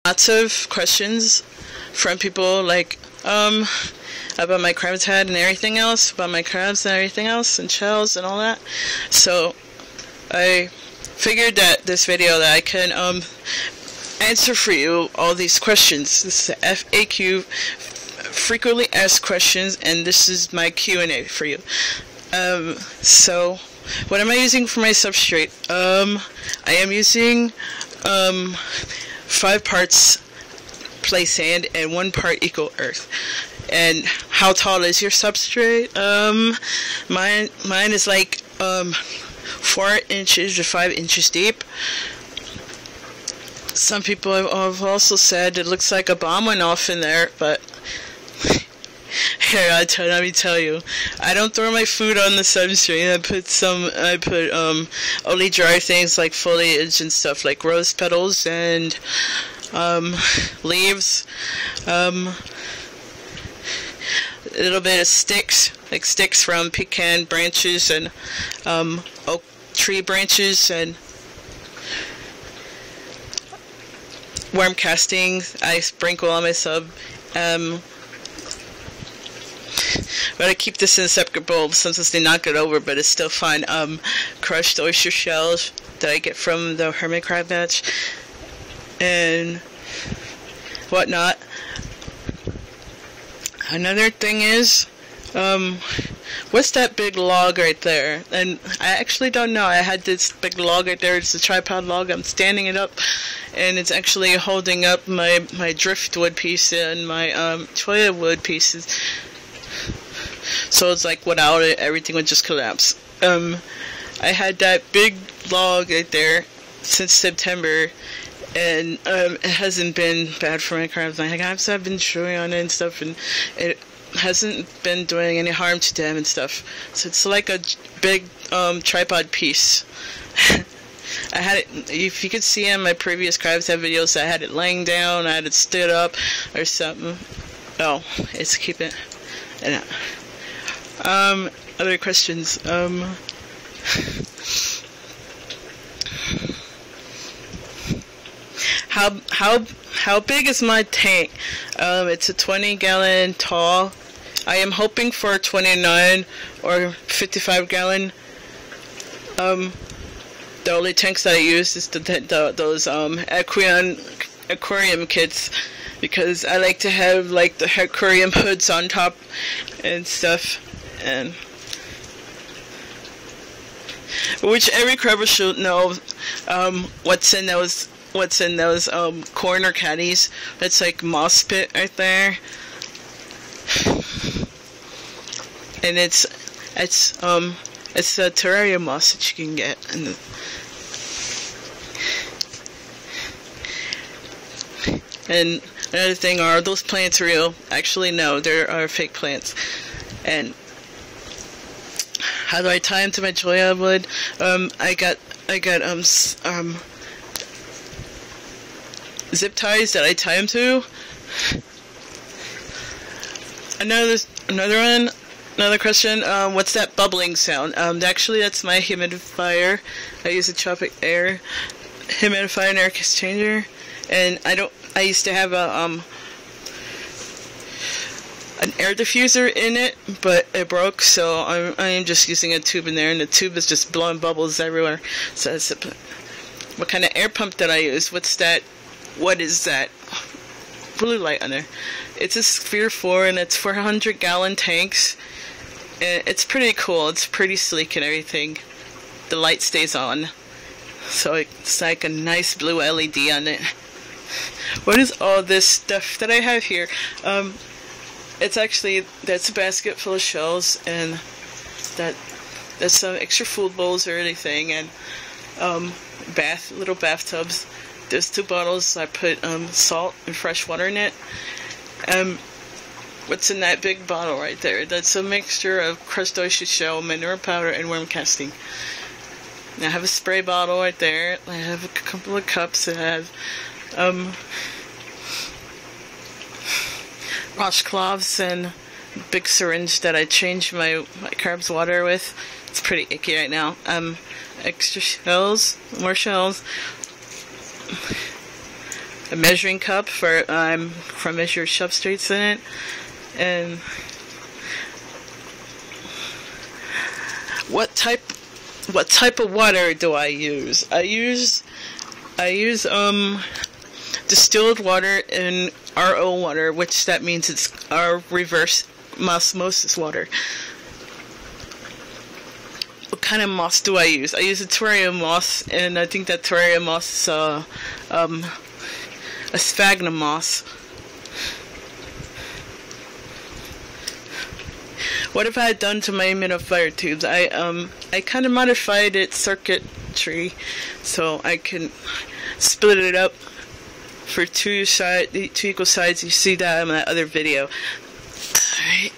Lots of questions from people like about my crabitat and everything else, about my crabs and everything else, and shells and all that. So I figured that this video that I can answer for you all these questions. This is FAQ, frequently asked questions, and this is my Q&A for you. So what am I using for my substrate? I am using 5 parts play sand and 1 part eco earth. And how tall is your substrate? Mine is like 4 inches to 5 inches deep. Some people have also said it looks like a bomb went off in there, but here, let me tell you, I don't throw my food on the substrate. I put only dry things like foliage and stuff like rose petals and leaves, a little bit of sticks, like sticks from pecan branches and oak tree branches, and worm castings I sprinkle on my sub. But I keep this in a separate bowl. Sometimes they knock it over, but it's still fine. Crushed oyster shells that I get from the Hermit crab batch and whatnot. Another thing is, what's that big log right there? And I actually don't know. I had this big log right there. It's a tripod log. I'm standing it up, and it's actually holding up my driftwood piece and my cholla wood pieces. So it's like without it, everything would just collapse. I had that big log right there since September, and it hasn't been bad for my crabs. My crabs have been chewing on it and stuff, and it hasn't been doing any harm to them and stuff. So it's like a big tripod piece. I had it, if you could see in my previous crabs videos, I had it laying down, I had it stood up or something. Oh, it's keeping it. Other questions. How big is my tank? It's a 20-gallon tall. I am hoping for a 29 or 55-gallon. The only tanks that I use is those aquarium kits, because I like to have like the aquarium hoods on top and stuff, and which every crabber should know what's in those corner caddies. That's like moss pit right there, and it's a terrarium moss that you can get. And another thing, are those plants real? Actually, no, there are fake plants. And how do I tie them to my cholla wood? I got zip ties that I tie them to. Another question. What's that bubbling sound? Actually, that's my humidifier. I use a tropic air humidifier and air exchanger, and I used to have an air diffuser in it, but it broke, so I am just using a tube in there, and the tube is just blowing bubbles everywhere. So that's what kind of air pump did I use? What's that? What is that? Blue light on there. It's a Sphere 4, and it's 400-gallon tanks. And it's pretty cool. It's pretty sleek and everything. The light stays on, so it's like a nice blue LED on it. What is all this stuff that I have here? It's actually, that's a basket full of shells, and that's some extra food bowls or anything, and little bathtubs. There's 2 bottles. I put salt and fresh water in it. What's in that big bottle right there? That's a mixture of crushed oyster shell, manure powder, and worm casting. And I have a spray bottle right there. I have a couple of cups that have washcloths and a big syringe that I change my crab's water with. It's pretty icky right now. Extra shells, more shells. a measuring cup for measure substrates in it, and what type of water do I use? I use distilled water and RO water, which that means it's our reverse osmosis water. What kind of moss do I use? I use a terrarium moss, and I think that terrarium moss is a sphagnum moss. What have I done to my humidifier tubes? I kind of modified its circuitry so I can split it up for two equal sides. You see that in my other video. Alright.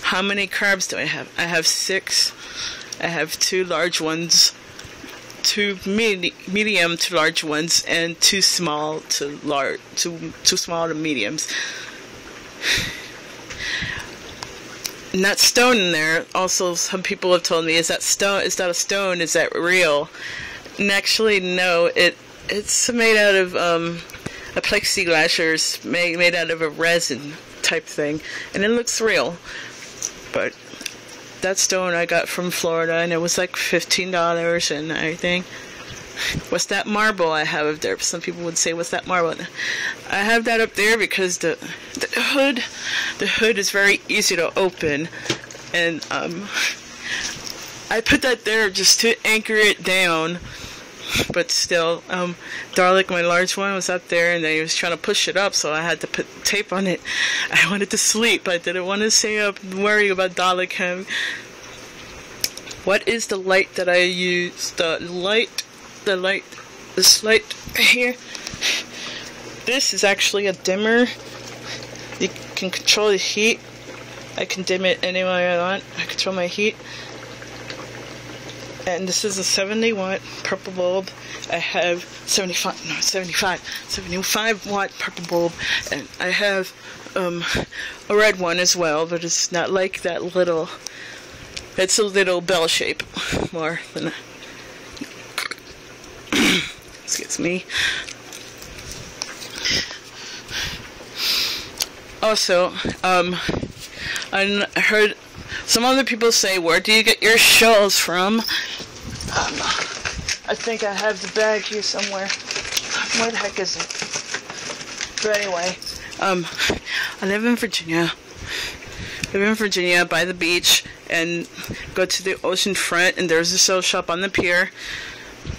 How many carbs do I have? I have 6. I have 2 large ones, 2 medium to large ones, and 2 small to large, two small to mediums. And that stone in there, also some people have told me, is that a stone? Is that real? And actually, no. It's made out of a plexiglass, or made out of a resin type thing, and it looks real. But that stone I got from Florida, and it was like $15 and everything. What's that marble I have up there? Some people would say, what's that marble? I have that up there because the hood is very easy to open, and I put that there just to anchor it down. But still, Dalek, my large one, was up there, and he was trying to push it up, so I had to put tape on it. I wanted to sleep. I didn't want to stay up and worry about Dalek him. What is the light that I use? This light here. This is actually a dimmer. You can control the heat. I can dim it any way I want. I control my heat. And this is a 70 watt purple bulb. I have 75 watt purple bulb, and I have a red one as well, but it's not like that little. It's a little bell shape, more than a, excuse me. Also, I heard some other people say, where do you get your shells from? I think I have the bag here somewhere. Where the heck is it? But anyway, I live in Virginia. By the beach, and go to the ocean front, and there's a shell shop on the pier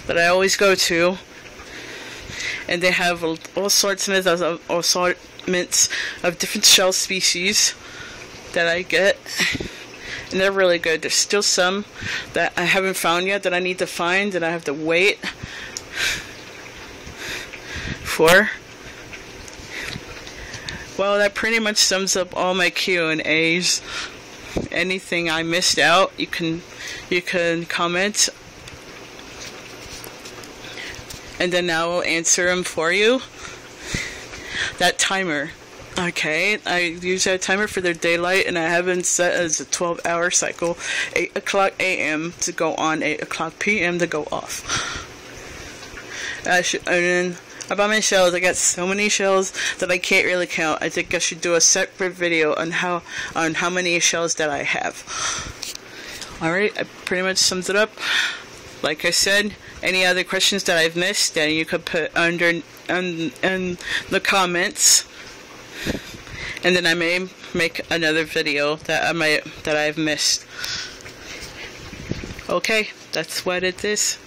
that I always go to. And they have all assortments of different shell species that I get. And they're really good. There's still some that I haven't found yet that I need to find, that I have to wait for. Well, that pretty much sums up all my Q&As. Anything I missed out, you can comment, and then I will answer them for you. That timer. Okay, I use that timer for their daylight, and I have it set as a 12-hour cycle, 8 o'clock a.m. to go on, 8 o'clock p.m. to go off. And then about my shells, I got so many shells that I can't really count. I think I should do a separate video on how many shells that I have. Alright, I pretty much sums it up. Like I said, any other questions that I've missed, then you could put under in the comments. And then I may make another video that I've missed. Okay, that's what it is.